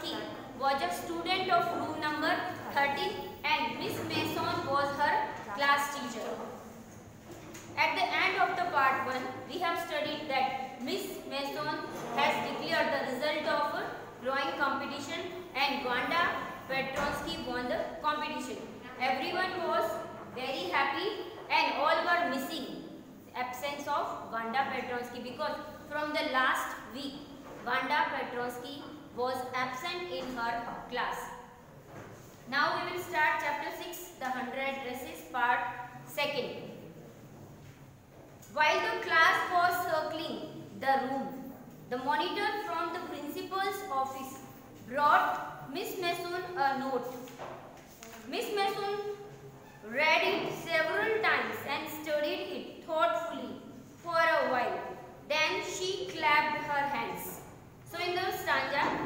Petronsky was a student of room number 13 and Miss Mason was her class teacher. At the end of the part 1, we have studied that Miss Mason has declared the result of a drawing competition and Wanda Petronsky won the competition. Everyone was very happy and all were missing the absence of Wanda Petronsky because from the last week Wanda Petronsky was absent in her class. Now we will start chapter 6, the 100 dresses, part 2. While the class was circling the room, the monitor from the principal's office brought Miss Mason a note. Miss Mason read it several times and studied it thoughtfully for a while. Then she clapped her hands. So in the stanza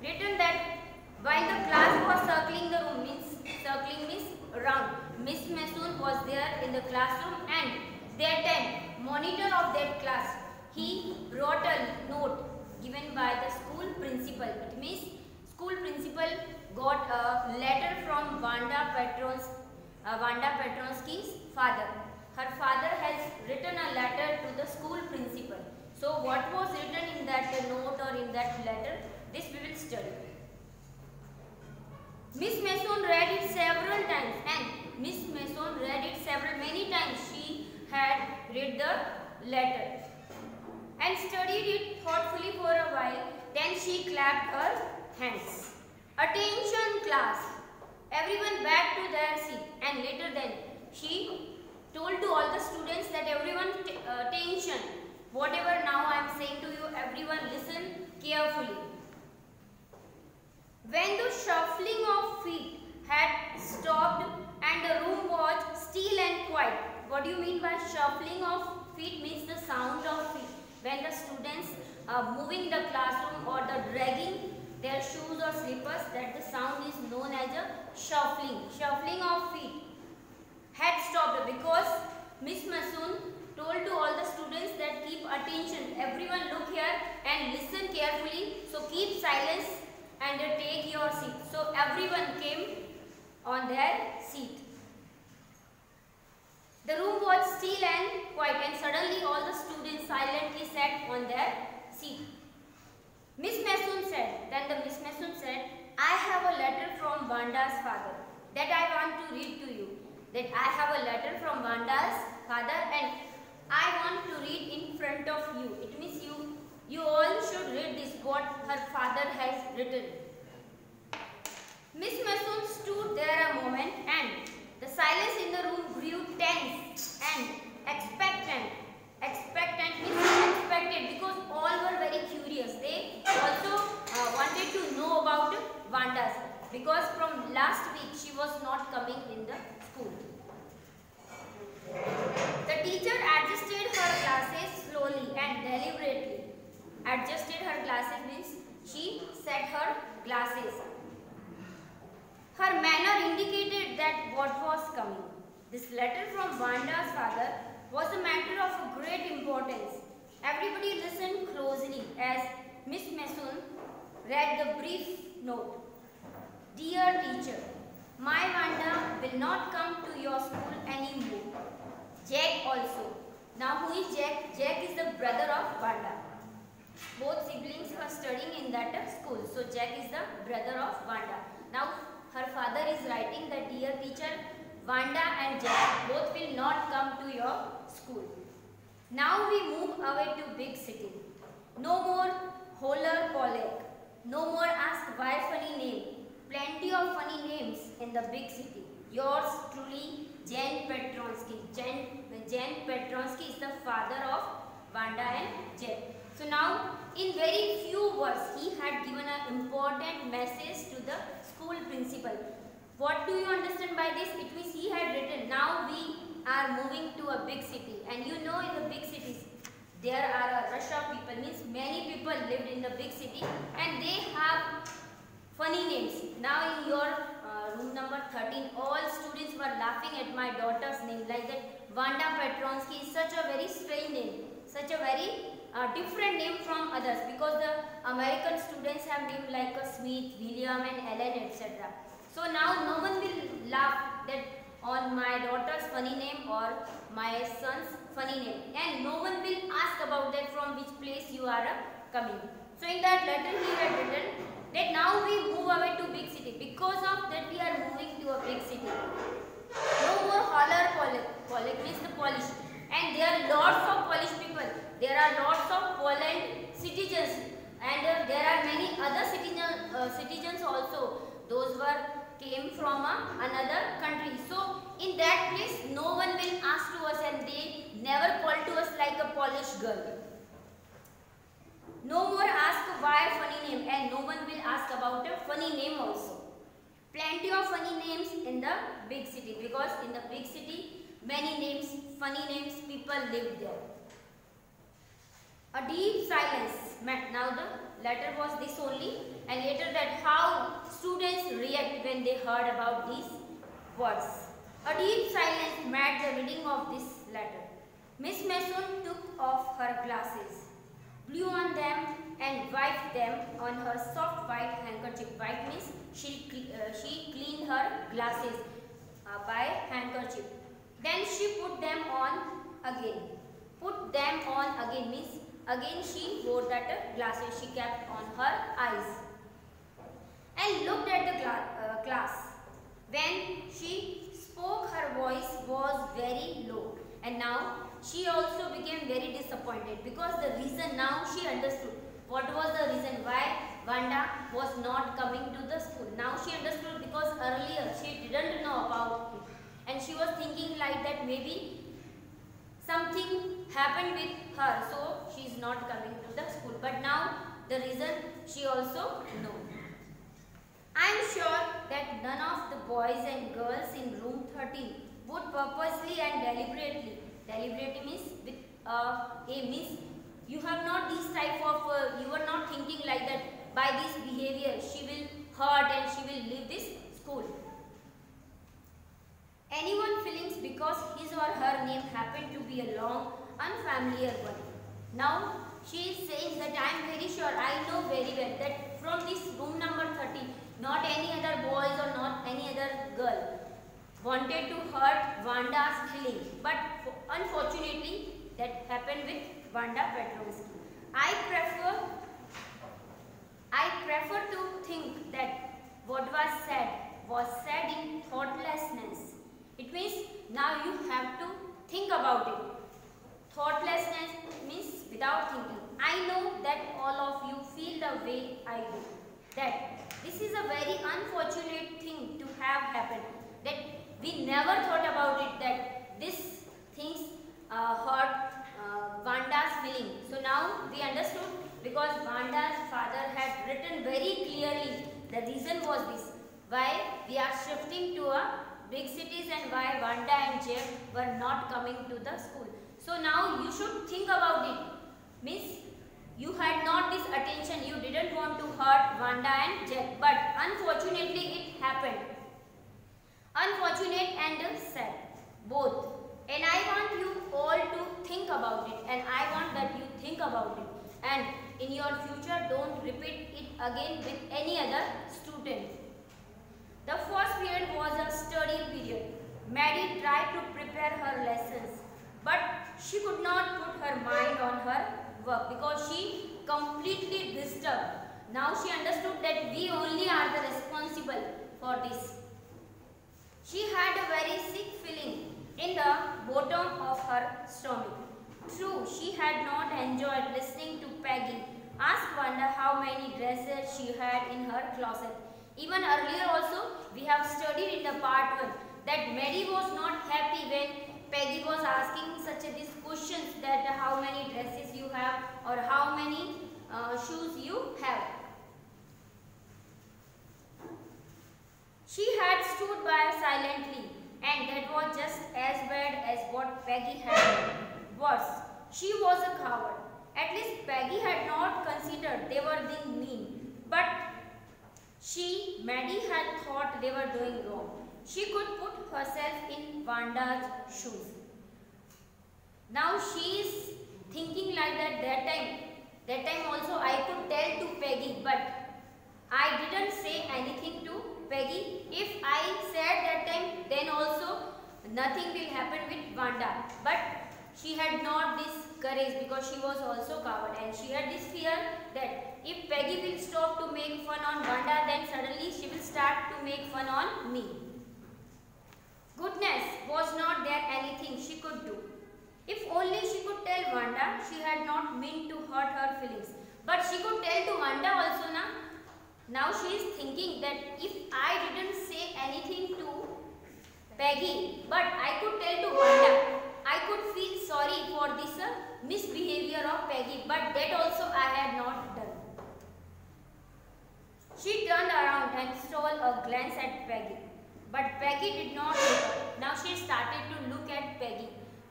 written that while the class was circling the room, circling means around, Miss Mason was there in the classroom and that time monitor of that class, he wrote a note given by the school principal. It means school principal got a letter from Wanda Petronsky's father. Her father has written a letter to the school principal. So what was written in that note or in that letter, this we will study. Miss Mason read it several times and Miss Mason read it many times. She had read the letter and studied it thoughtfully for a while. Then she clapped her hands. Attention class! Everyone back to their seat and later then she told to all the students that everyone attention. Whatever now I am saying to you, everyone listen carefully. When the shuffling of feet had stopped and the room was still and quiet. What do you mean by shuffling of feet? Means the sound of feet. When the students are moving the classroom or the dragging their shoes or slippers, that the sound is known as a shuffling. Shuffling of feet had stopped because Miss Mason told to all the students that keep attention. Everyone look here and listen carefully. So keep silence and take your seat. So everyone came on their seat. The room was still and quiet and suddenly all the students silently sat on their seat. Then Miss Mason said, I have a letter from Wanda's father that I want to read to you. That I have a letter from Wanda's father and I want to read in front of you. It means you all should read this what her father has written. Miss Mason stood there a moment and the silence in the room grew tense and expectant. Expectant means expected because all were very curious. They also wanted to know about Wanda's because from last week she was not coming in the school. The teacher adjusted her glasses slowly and deliberately. Adjusted her glasses means she set her glasses. Her manner indicated that what was coming. This letter from Wanda's father was a matter of great importance. Everybody listened closely as Miss Mason read the brief note. Dear teacher, my Wanda will not come to your school anymore. Jack also. Now who is Jack? Jack is the brother of Wanda. Both siblings were studying in that school. So Jack is the brother of Wanda. Now her father is writing that dear teacher, Wanda and Jack both will not come to your school. Now we move away to big city. No more holler pollack. No more ask why funny name. Plenty of funny names in the big city. Yours truly, Jane Petronsky. Jane Petronsky is the father of Wanda and Jack. So now in very few words he had given an important message to the school principal. What do you understand by this? It means he had written, now we are moving to a big city and you know in the big cities there are a rush of people, means many people lived in the big city and they have funny names. Now in your room number 13 all students were laughing at my daughter's name like that. Wanda Petronsky is such a very strange name, such a very different name from others, because the American students have name like Smith, William and Ellen, etc. So now no one will laugh that on my daughter's funny name or my son's funny name, and no one will ask about that from which place you are coming. So in that letter he had written that now we move away to big city. Because of that we are moving to a big city. No more holler Polish means the Polish, and there are lots of Polish people. There are lots of Poland citizens, and there are many other citizens also. Those were came from another country. So in that place no one will ask to us, and they never call to us like a Polish girl. No more ask why funny name, and no one will ask about a funny name also. Plenty of funny names in the big city, because in the big city many names, funny names, people live there. A deep silence. Now the letter was this only, and later that how students react when they heard about these words. A deep silence met the reading of this letter. Miss Mason took off her glasses, blew on them and wiped them on her soft white handkerchief. White means she cleaned her glasses by handkerchief. Then she put them on again. Put them on again means again she wore that glasses she kept on her eyes, and looked at the class. When she spoke, her voice was very low, and now she also became very disappointed, because the reason now she understood. What was the reason why Wanda was not coming to the school? Now she understood, because earlier she didn't know about it, and she was thinking like that maybe something happened with her, so she is not coming to the school. But now the reason she also knows. I am sure that none of the boys and girls in room 13 would purposely and deliberately means with a means you have not this type of you are not thinking like that by this behavior she will hurt and she will leave this school. Anyone feelings because his or her name happened to be a long unfamiliar one. Now she is saying that I am very sure, I know very well that from this room number 30 not any other boys or not any other girl wanted to hurt Wanda's feeling, but unfortunately that happened with Wanda Petrovsky. I prefer to think that what was said in thoughtlessness. It means now you have to think about it. Thoughtlessness means without thinking. I know that all of you feel the way I do. That this is a very unfortunate thing to have happened. That we never thought about it, that this things hurt Wanda's feeling. So now we understood, because Wanda's father had written very clearly the reason was this, why we are shifting to a big cities and why Wanda and Jeff were not coming to the school. So now you should think about it. Means you had not this attention, you didn't want to hurt Wanda and Jeff, but unfortunately it happened. Unfortunate and sad, both. And I want you all to think about it, and I want that you think about it, and in your future don't repeat it again with any other student. The first period was a study period. Maddie tried to prepare her lessons, but she could not put her mind on her work because she completely disturbed. Now she understood that we only are the responsible for this. She had a very sick feeling in the bottom of her stomach. True, she had not enjoyed listening to Peggy ask Wanda how many dresses she had in her closet. Even earlier also, we have studied in the part 1 that Mary was not happy when Peggy was asking such these questions, that how many dresses you have or how many shoes you have. She had stood by silently, and that was just as bad as what Peggy had done. Worse, she was a coward. At least Peggy had not considered they were being mean, but Maddie had thought they were doing wrong. She could put herself in Wanda's shoes. Now she is thinking like that time also I could tell to Peggy, but I didn't say anything to Peggy. If I said that time, then also nothing will happen with Wanda. But she had not this courage because she was also coward, and she had this fear that if Peggy will stop to make fun on Wanda, then suddenly she will start to make fun on me. Goodness, was not there anything she could do. If only she could tell Wanda, she had not meant to hurt her feelings. But she could tell to Wanda also na. Now she is thinking that if I didn't say anything to Peggy, but I could tell to Wanda, I could feel sorry for this misbehavior of Peggy, but that also I had not done. She turned around and stole a glance at Peggy, but Peggy did not look up. Now she started to look at Peggy.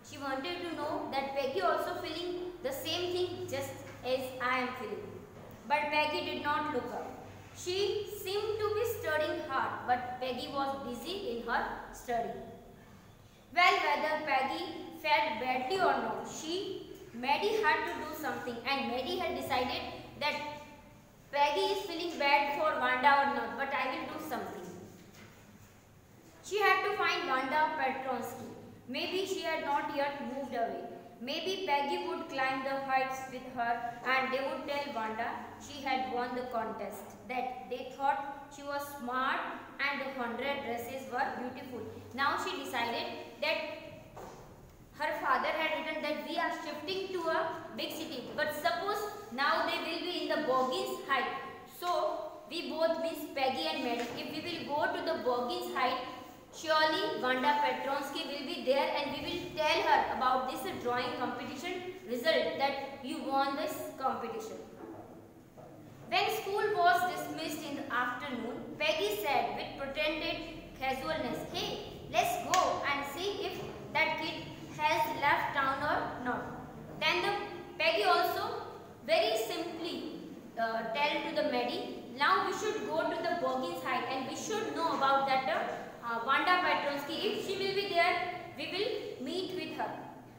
She wanted to know that Peggy also feeling the same thing just as I am feeling. But Peggy did not look up. She seemed to be studying hard, but Peggy was busy in her study. Well, whether Peggy felt badly or not, Maddie had to do something, and Maddie had decided that Peggy is feeling bad for Wanda or not, but I will do something. She had to find Wanda Petronsky. Maybe she had not yet moved away. Maybe Peggy would climb the heights with her and they would tell Wanda she had won the contest, that they thought she was smart and the 100 dresses were beautiful. Now she decided that her father had written that we are shifting to a big city, but suppose now they will be in the Boggins Heights. So we both means Peggy and Maddie. If we will go to the Boggins Heights, surely Wanda Petronsky will be there and we will tell her about this drawing competition result that you won this competition. When school was dismissed in the afternoon, Peggy said with pretended casualness, "Hey, let's go and see if that kid has left town or not." Then Peggy also very simply tell to the Maddie, now we should go to the Boggins Heights and we should know about that Wanda Petronsky. If she will be there, we will meet with her.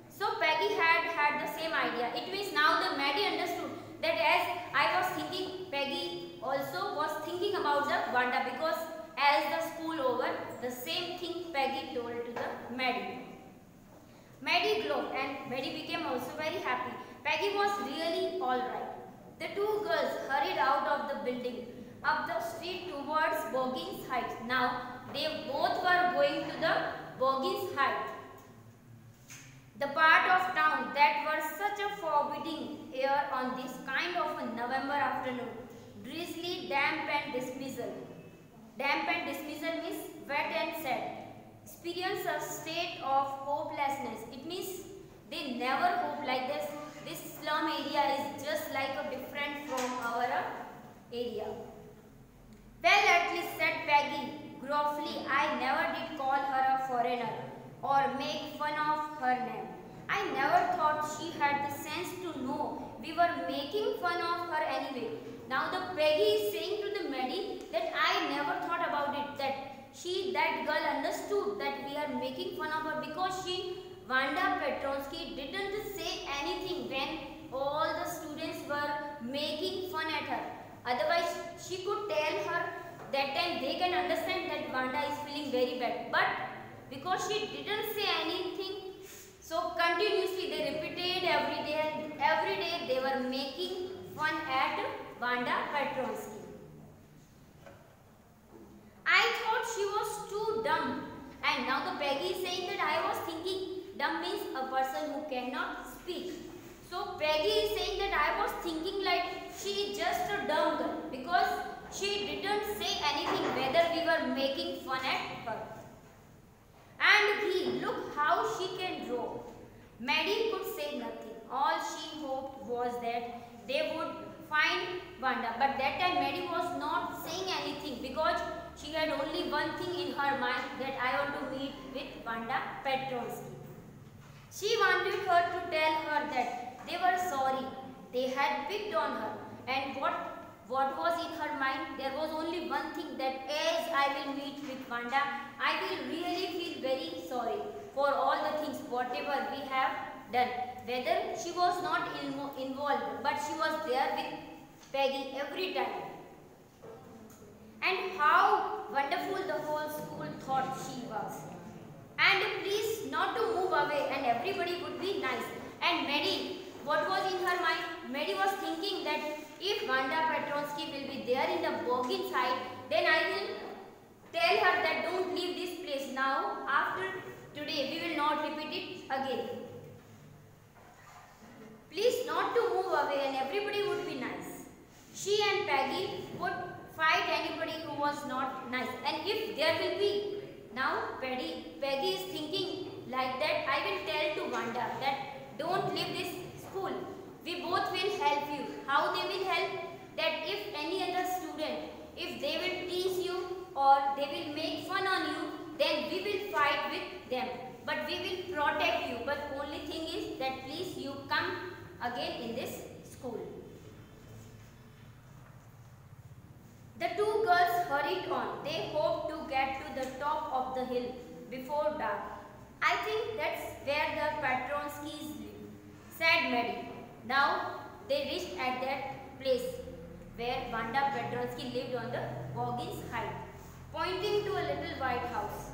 So Peggy had the same idea. It means now the Maddie understood that as I was thinking, Peggy also was thinking about the Wanda, because as the school over, the same thing Peggy told to the Maddie. Maddie glowed and Maddie became also very happy. Peggy was really alright. The two girls hurried out of the building, up the street towards Boggins Heights. Now they both were going to the Boggins Heights, the part of town that was such a forbidding air on this kind of a November afternoon. Drizzly, damp and dismissal. Damp and dismissal means wet and sad. Experience a state of hopelessness. It means they never hope like this. This slum area is just like a different from our area. Well, at least, said Peggy gruffly, I never did call her a foreigner or make fun of her name. I never thought she had the sense to know we were making fun of her anyway. Now the Peggy is saying to the Maddie that I never thought about it, that girl understood that we are making fun of her, because Wanda Petronsky didn't say anything when all the students were making fun at her. Otherwise, she could tell her that time they can understand that Wanda is feeling very bad. But because she didn't say anything, so continuously they repeated every day, and every day they were making fun at Wanda Petronsky. I thought she was too dumb, and now the Peggy is saying that I was thinking dumb means a person who cannot speak. So Peggy is saying that I was thinking like she is just a dumb girl, because she didn't say anything whether we were making fun at her. And look how she can draw. Maddie could say nothing. All she hoped was that they would find Wanda. But that time Maddie was not saying anything, because she had only one thing in her mind, that I want to meet with Wanda Petronsky. She wanted her to tell her that they were sorry, they had picked on her, and what was in her mind? There was only one thing, that as I will meet with Wanda, I will really feel very sorry for all the things whatever we have done. whether she was not involved, but she was there with Peggy every time. And how wonderful the whole school thought she was. And please not to move away, and everybody would be nice. And Mary, what was in her mind? Mary was thinking that if Wanda Petronsky will be there in the Boggin side, then I will tell her that don't leave this place now. After today, we will not repeat it again. Please not to move away, and everybody would be nice. She and Peggy would fight anybody who was not nice. And if there will be, now Peggy is thinking like that, I will tell to Wanda that don't leave this school. We both will help you. How they will help? That if any other student, if they will tease you or they will make fun on you, then we will fight with them. But we will protect you. But only thing is that please you come again in this school. The two girls hurried on. They hoped to get to the top of the hill before dark. I think that's where the Petronskys live, said Mary. Now they reached at that place where Wanda Petronsky lived on the Boggins height, pointing to a little white house.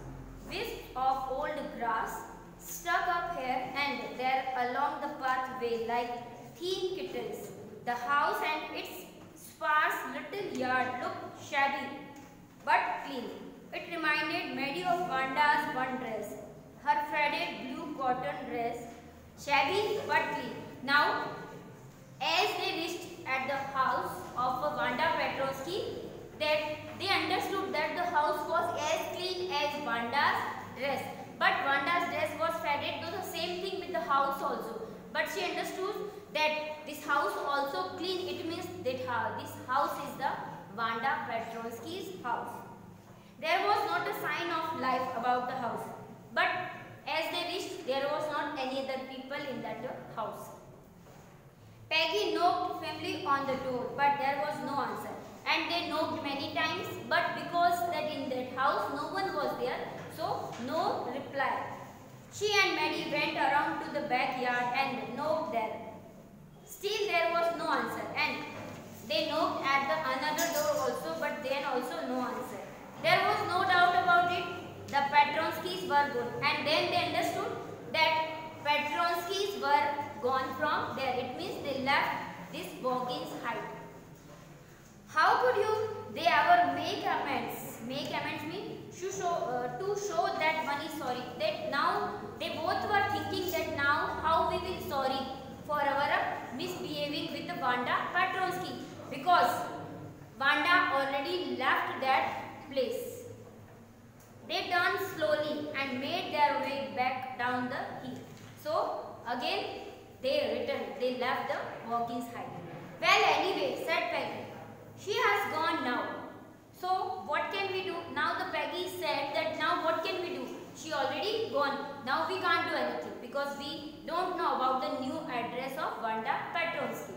Wisps of old grass stuck up here and there along the pathway like thin kittens. The house and its sparse little yard looked shabby but clean. It reminded Mary of Wanda's one dress, her faded blue cotton dress, shabby but clean. Now, as they reached at the house of Wanda Petronsky, that they understood that the house was as clean as Wanda's dress. But Wanda's dress was faded, though the same thing with the house also. But she understood that this house also clean. It means that this house is the Wanda Petronsky's house. There was not a sign of life about the house. But as they reached, there was not any other people in that house. Peggy knocked firmly on the door, but there was no answer. And they knocked many times, but because that in that house no one was there, so no reply. She and Mary went around to the backyard and knocked there. Still there was no answer, and they knocked at the another door also, but then also no answer. There was no doubt about it. The Petronskys were gone, and then they understood that Petronskys were gone from there. It means they left this Boggins height. How could they ever make amends? Make amends means to show that one is sorry. That now they both were thinking that now how we will sorry for our misbehaving with the Wanda Petronsky, because Wanda already left that place. They turned slowly and made their way back down the hill. So again they returned. They left the Boggins height. Well, anyway, said Peggy, she has gone now. So what can we do? Now the Peggy said that now what can we do? She already gone. Now we can't do anything because we don't know about the new address of Wanda Petronsky.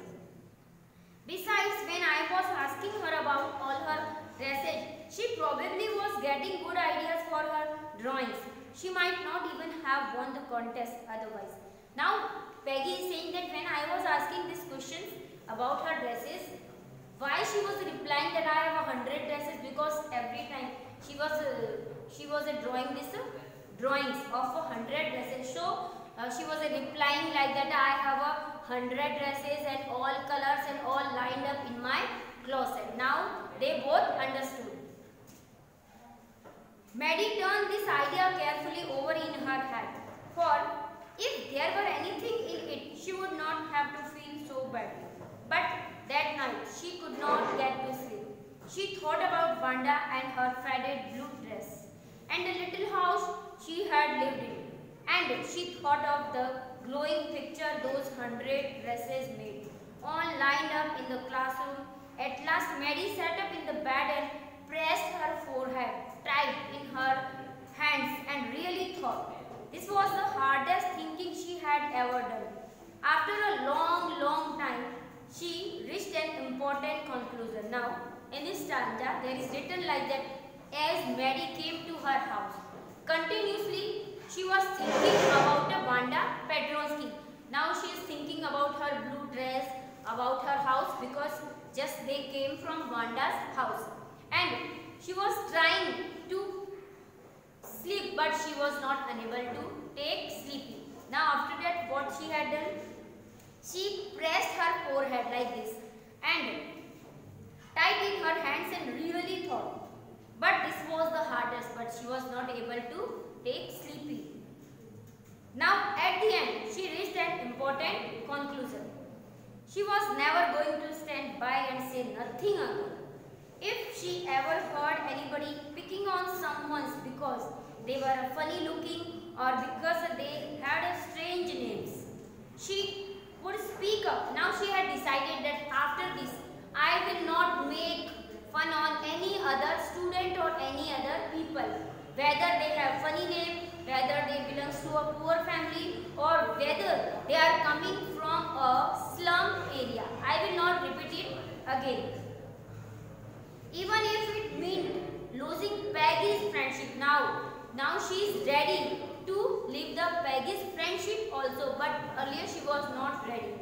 Besides, when I was asking her about all her dresses, she probably was getting good ideas for her drawings. She might not even have won the contest otherwise. Now Peggy is saying that when I was asking these questions about her dresses, why she was replying that I have 100 dresses, because every time she was drawing this drawings of 100 dresses. So she was replying like that, I have 100 dresses and all colors and all lined up in my closet. Now they both understood. Maddie turned this idea carefully over in her head, for if there were anything in it, she would not have to feel so badly. But that night, she could not get to sleep. She thought about Wanda and her faded blue dress, and the little house she had lived in. And she thought of the glowing picture those 100 dresses made, all lined up in the classroom. At last, Mary sat up in the bed and pressed her forehead tight in her hands and really thought. This was the hardest thinking she had ever done. After a long time, she reached an important conclusion. Now, in this stanza, there is written like that, as Mary came to her house, continuously she was thinking about Wanda Petronsky. Now she is thinking about her blue dress, about her house, because just they came from Vanda's house. And she was trying to sleep, but she was not unable to take sleeping. Now after that, what she had done? She pressed her forehead like this and tied in her hands and really thought. But this was the hardest, but she was not able to take sleeping. Now at the end, she reached an important conclusion. She was never going to stand by and say nothing again. If she ever heard anybody picking on someone's because they were funny looking or because they had strange names, she would speak up. Now she had decided that after this, I will not make fun on any other student or any other people, whether they have funny name, whether they belong to a poor family, or whether they are coming from a slum area. I will not repeat it again. Even if it meant losing Peggy's friendship. Now she is ready to leave the Peggy's friendship also, but earlier she was not ready.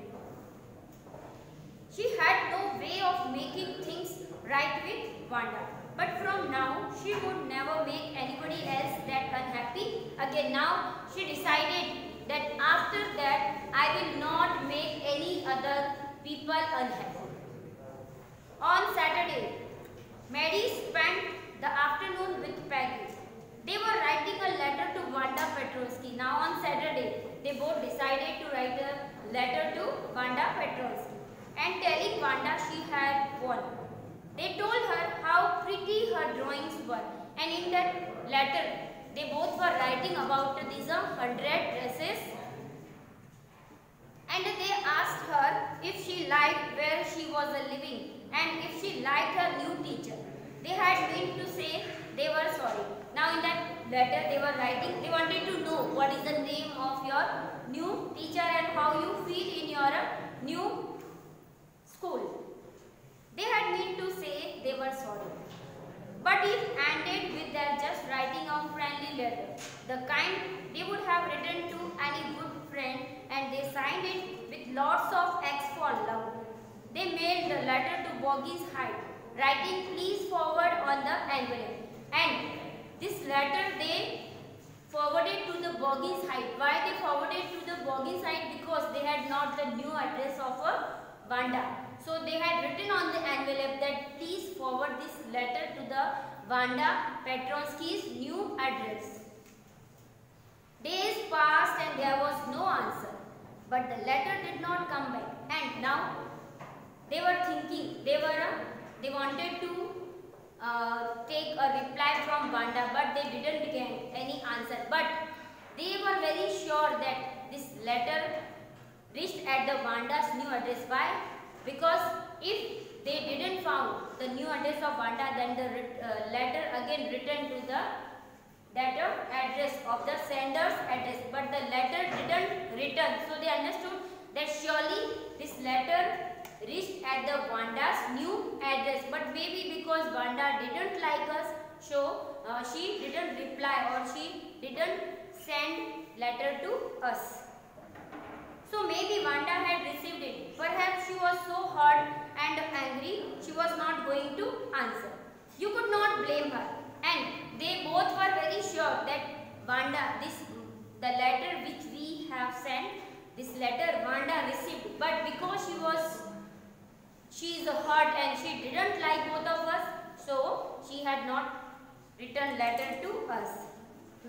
She had no way of making things right with Vanda. But from now, she would never make anybody else that unhappy again. Now she decided that after that, I will not make any other people unhappy. On Saturday, Mary spent the afternoon with Peggy. They were writing a letter to Vanda Petrovsky. Now on Saturday, they both decided to write a letter to Vanda Petrovsky and telling Vanda she had won. They told her how pretty her drawings were, and in that letter, they both were writing about these 100 dresses, and they asked her if she liked where she was living and if she liked her new teacher. They had meant to say they were sorry. Now in that letter they were writing, they wanted to know what is the name of your new teacher and how you feel in your new school. They had meant to say they were sorry. But it ended with their just writing a friendly letter, the kind they would have written to any good friend, and they signed it with lots of X for love. They mailed the letter to Bogey's Height, writing please forward on the envelope. And this letter they forwarded to the Bogey's Height. Why they forwarded to the Bogey's Height? Because they had not the new address of Vanda. So they had written on the envelope that please forward this letter to the Vanda Petrovsky's new address. Days passed and there was no answer. But the letter did not come back. And now they were thinking, they wanted to take a reply from Vanda, but they didn't get any answer. But they were very sure that this letter reached at the Vanda's new address. Why? Because if they didn't found the new address of Vanda, then the letter again returned to the address of the sender's address. But the letter didn't return. So they understood that surely this letter reached at the Vanda's new address. But maybe because Vanda didn't like us, so she didn't reply or she didn't send letter to us. So maybe Vanda had received it. Perhaps she was so hurt and angry, she was not going to answer. You could not blame her. And they both were very sure that Vanda, the letter which we have sent, this letter Vanda received. But because she is hurt and she didn't like both of us, so she had not written letter to us.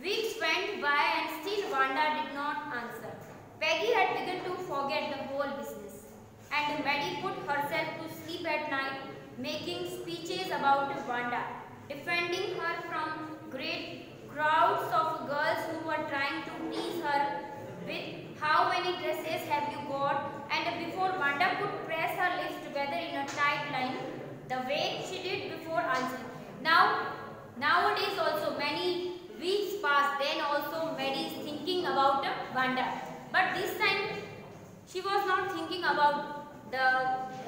Weeks went by and still Vanda did not answer. Peggy had begun to forget the whole business, and Maddie put herself to sleep at night, making speeches about Vanda, defending her from great crowds of girls who were trying to tease her with how many dresses have you got, and before Vanda could press her lips together in a tight line, the way she did before answering. Nowadays also many weeks pass, then also Maddie is thinking about Vanda. But this time she was not thinking about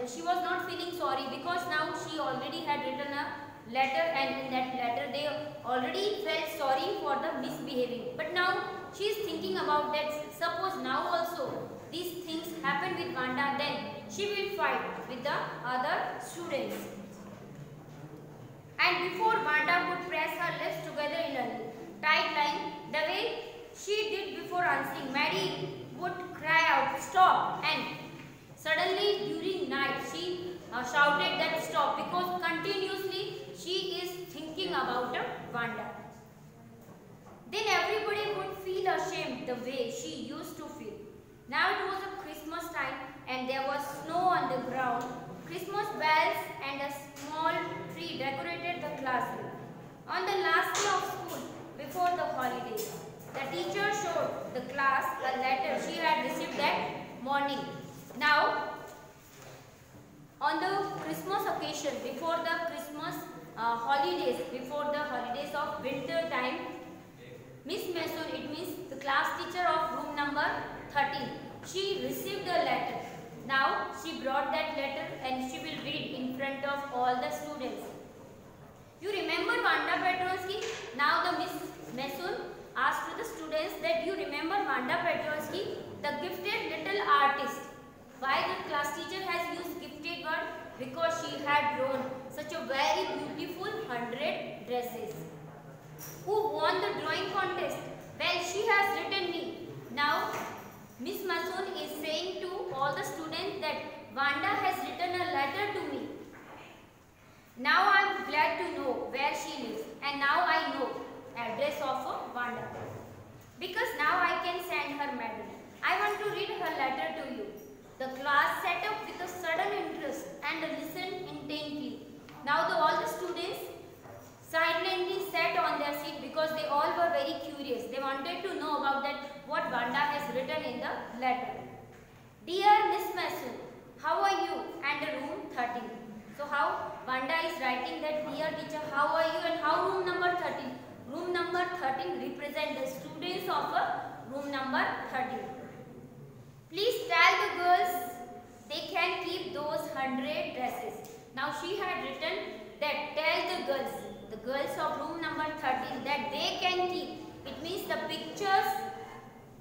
she was not feeling sorry, because now she already had written a letter, and in that letter they already felt sorry for the misbehaving. But now she is thinking about that. Suppose now also these things happen with Vanda, then she will fight with the other students. And before Vanda would press her lips together in a tight line, the way she did before answering, Mary would cry out, "Stop!" And suddenly during night she shouted that stop, because continuously she is thinking about Vanda. Then everybody would feel ashamed the way she used to feel. Now it was a Christmas time and there was snow on the ground. Christmas bells and a small tree decorated the classroom. On the last day of school, before the holidays, the teacher showed the class a letter she had received that morning. Now, on the Christmas occasion, before the Christmas holidays, before the holidays of winter time, Miss Mason, it means the class teacher of room number 13, she received a letter. Now she brought that letter and she will read in front of all the students. You remember Vanda Petronsky? Now the Miss Mason asked to the students that you remember Vanda Petronsky, the gifted little artist. Why the class teacher has used gifted word? Because she had drawn such a very beautiful 100 dresses. Who won the drawing contest? Well, she has written me. Now, Miss Mason is saying to all the students that Vanda has written a letter to me. Now I am glad to know where she lives, and now I know address of Vanda. Because now I can send her medal. I want to read her letter to you. The class sat up with a sudden interest and listened intently. Now all the students silently sat on their seat because they all were very curious. They wanted to know about that what Vanda has written in the letter. Dear Miss Mason, how are you? And room 13. So how Vanda is writing that, dear teacher, how are you? And how room number 13? Room number 13 represent the students of room number 13. Please tell the girls they can keep those 100 dresses. Now she had written that tell the girls of room number 13 that they can keep. It means the pictures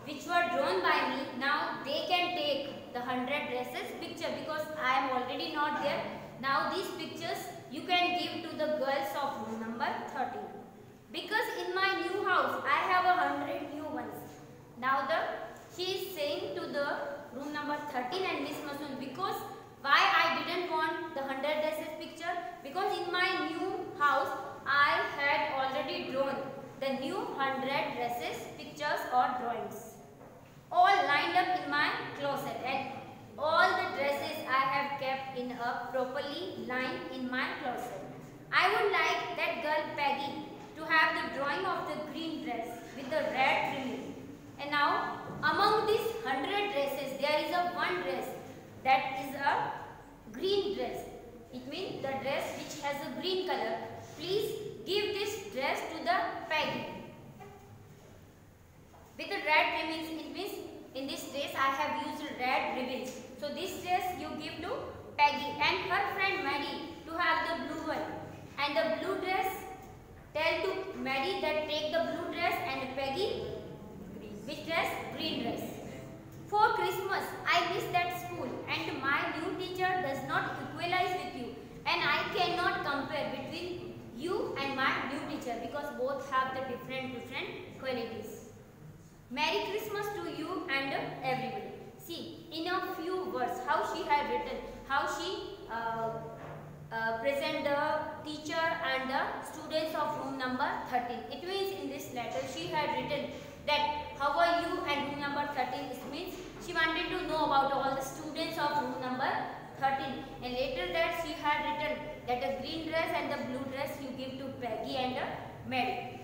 which were drawn by me, now they can take the 100 dresses picture because I am already not there. Now these pictures you can give to the girls of room number 13. Because in my new house I have 100 new ones. Now she is saying to the room number 13 and Miss Masoon, because why I didn't want the 100 dresses picture? Because in my new house I had already drawn the new 100 dresses pictures or drawings, all lined up in my closet, and all the dresses I have kept in a properly line in my closet. I would like that girl Peggy to have the drawing of the green dress with the red trimming. And now among these 100 dresses there is a one dress that is a green dress. It means the dress which has a green color. Please give this dress to the Peggy. With the red ribbons, it means in this dress I have used red ribbons. So this dress you give to Peggy and her friend Mary to have the blue one. And the blue dress, tell to Mary that take the blue dress, and Peggy, which dress? Green dress. For Christmas, I miss that school and my new teacher does not equalize with you, and I cannot compare between you and my new teacher because both have the different qualities. Merry Christmas to you and everybody. See, in a few words, how she had written, how she present the teacher and the students of room number 13. It means in this letter she had written that how are you and room number 13. It means she wanted to know about all the students of room number 13. And later that she had written that the green dress and the blue dress you give to Peggy and Mary.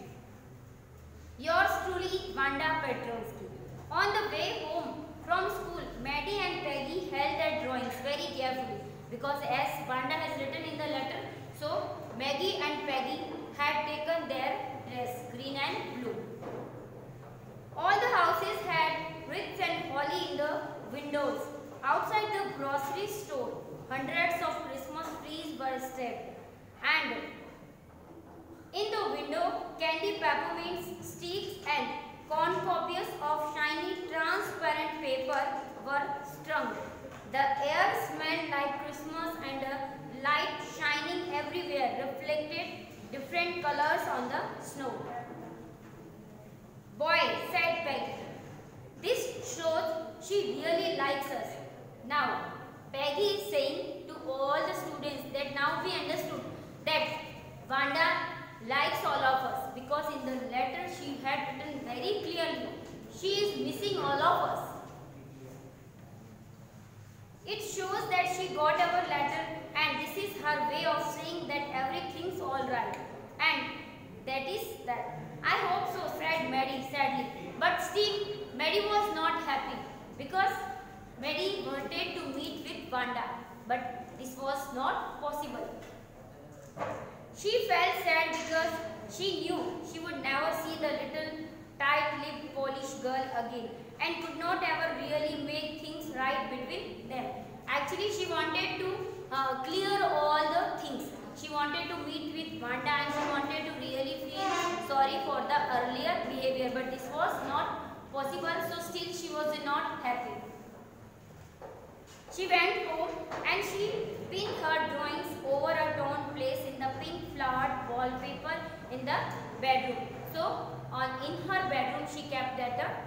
Yours truly, Vanda Petronsky. On the way home from school, Maddie and Peggy held their drawings very carefully because as Vanda has written in the letter, so Maggie and Peggy had taken their dress green and blue. All the houses had wreaths and holly in the windows. Outside the grocery store, hundreds of Christmas trees were set, and were strung. The air smelled like Christmas and a light shining everywhere reflected different colors on the snow. Boy, said Peggy, this shows she really likes us. Now, Peggy is saying to all the students that now we understood that Wanda likes all of us, because in the letter she had written very clearly, she is missing all of us. It shows that she got our letter, and this is her way of saying that everything's alright. And that is that. I hope so, said Maddie sadly. But still, Maddie was not happy, because Maddie wanted to meet with Wanda, but this was not possible. She felt sad because she knew she would never see the little tight-lipped Polish girl again and could not ever really make things right between them. Actually, she wanted to clear all the things. She wanted to meet with Wanda and she wanted to really feel sorry for the earlier behavior, but this was not possible, so still she was not happy. She went home and she pinned her drawings over a torn place in the pink flowered wallpaper in the bedroom. So, in her bedroom she kept that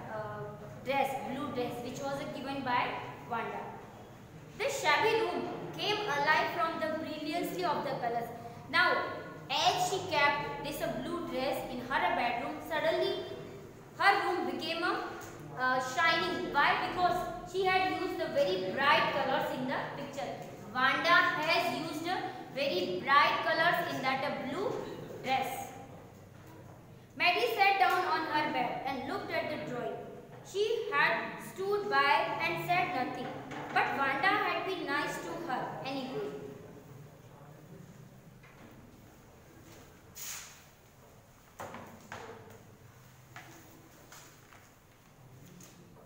blue dress, which was given by Wanda. The shabby room came alive from the brilliancy of the colors. Now, as she kept this blue dress in her bedroom, suddenly her room became shining. Why? Because she had used the very bright colors in the picture. Wanda has used very bright colors in that blue dress. Maddie sat down on her bed and looked at the drawing. She had stood by and said nothing, but Wanda had been nice to her anyway.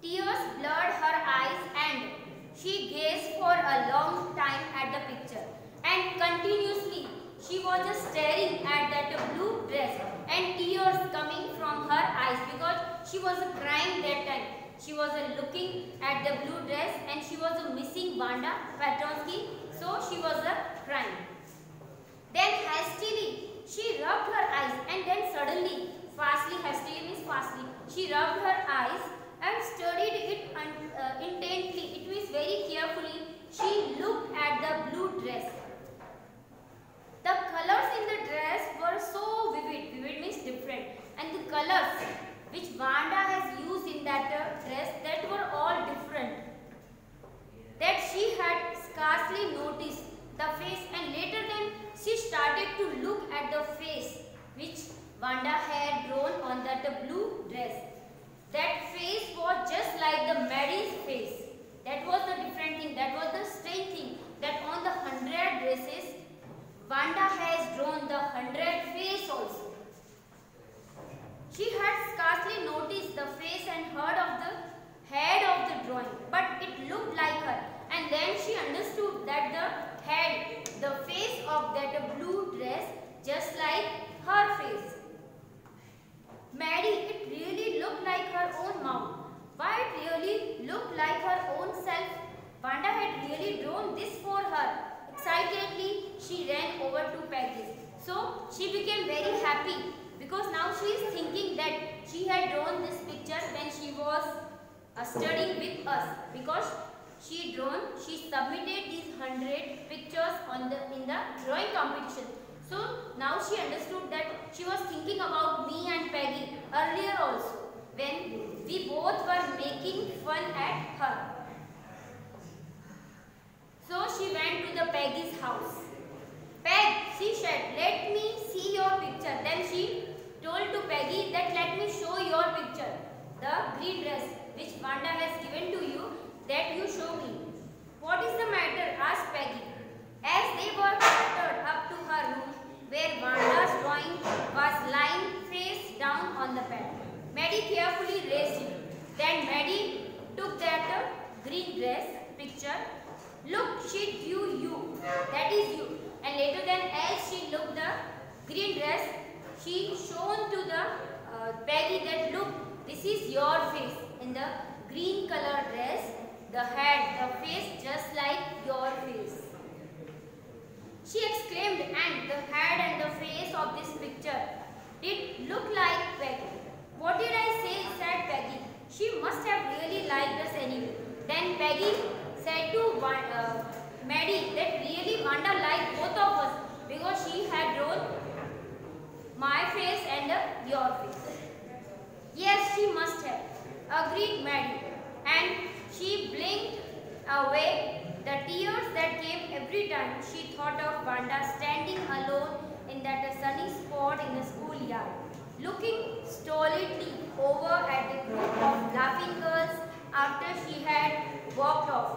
Tears blurred her eyes and she gazed for a long time at the picture, and continuously she was just staring at that blue dress and tears coming from her eyes because she was crying that time. She was looking at the blue dress and she was missing Wanda Petronsky, so she was crying. Then hastily she rubbed her eyes, and then suddenly, hastily means fastly, she rubbed her eyes and studied it intently. It means very carefully. She looked at the blue dress. The colors in the dress were so vivid. Vivid means different. And the colors which Wanda has used in that dress, that were all different. That she had scarcely noticed the face, and later then she started to look at the face which Wanda had drawn on that blue dress. That face was just like the Maddie's face. That was the different thing. That was the strange thing. That on the 100 dresses, Wanda has drawn the 100 face also. She had scarcely noticed the face and heard of the head of the drawing, but it looked like her. And then she understood that the head, the face of that blue dress, just like her face. Maddie, it really looked like her own mouth. Why it really looked like her own self? Wanda had really drawn this for her. Excitedly, she ran over to Peggy. So, she became very happy because now she is thinking that she had drawn this picture when she was studying with us, because she submitted these 100 pictures in the drawing competition. So now she understood that she was thinking about me and Peggy earlier also, when we both were making fun at her. So she went to the Peggy's house. Peg, she said, let me see your picture. Then she told to Peggy that let me show your picture. The green dress which Wanda has given to you, that you show me. What is the matter? Asked Peggy. As they were cluttered up to her room, where Wanda's drawing was lying face down on the bed, Maddie carefully raised it. Then Maddie took that green dress picture. Look, she drew you. That is you. And later then, as she looked the green dress, she shown to the Peggy that look, this is your face in the green color dress. the head, the face just like your face," she exclaimed, and the head and the face of this picture did look like Peggy. "What did I say?" said Peggy. "She must have really liked us anyway." Then Peggy said to Maddie that really Wanda liked both of us because she had drawn my face and your face. "Yes, she must have," agreed Maddie, and she blinked away the tears that came every time she thought of Wanda standing alone in that sunny spot in the schoolyard, looking stolidly over at the group of laughing girls after she had walked off,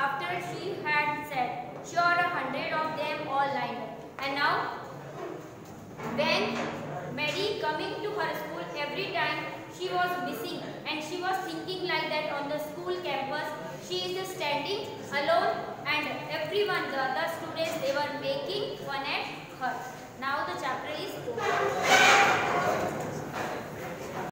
after she had said, "Sure, 100 of them all lined up." And now, when Maddie coming to her school every time she was missing, and she was thinking like that on the school campus, she is standing alone, and everyone, the other students, they were making fun at her.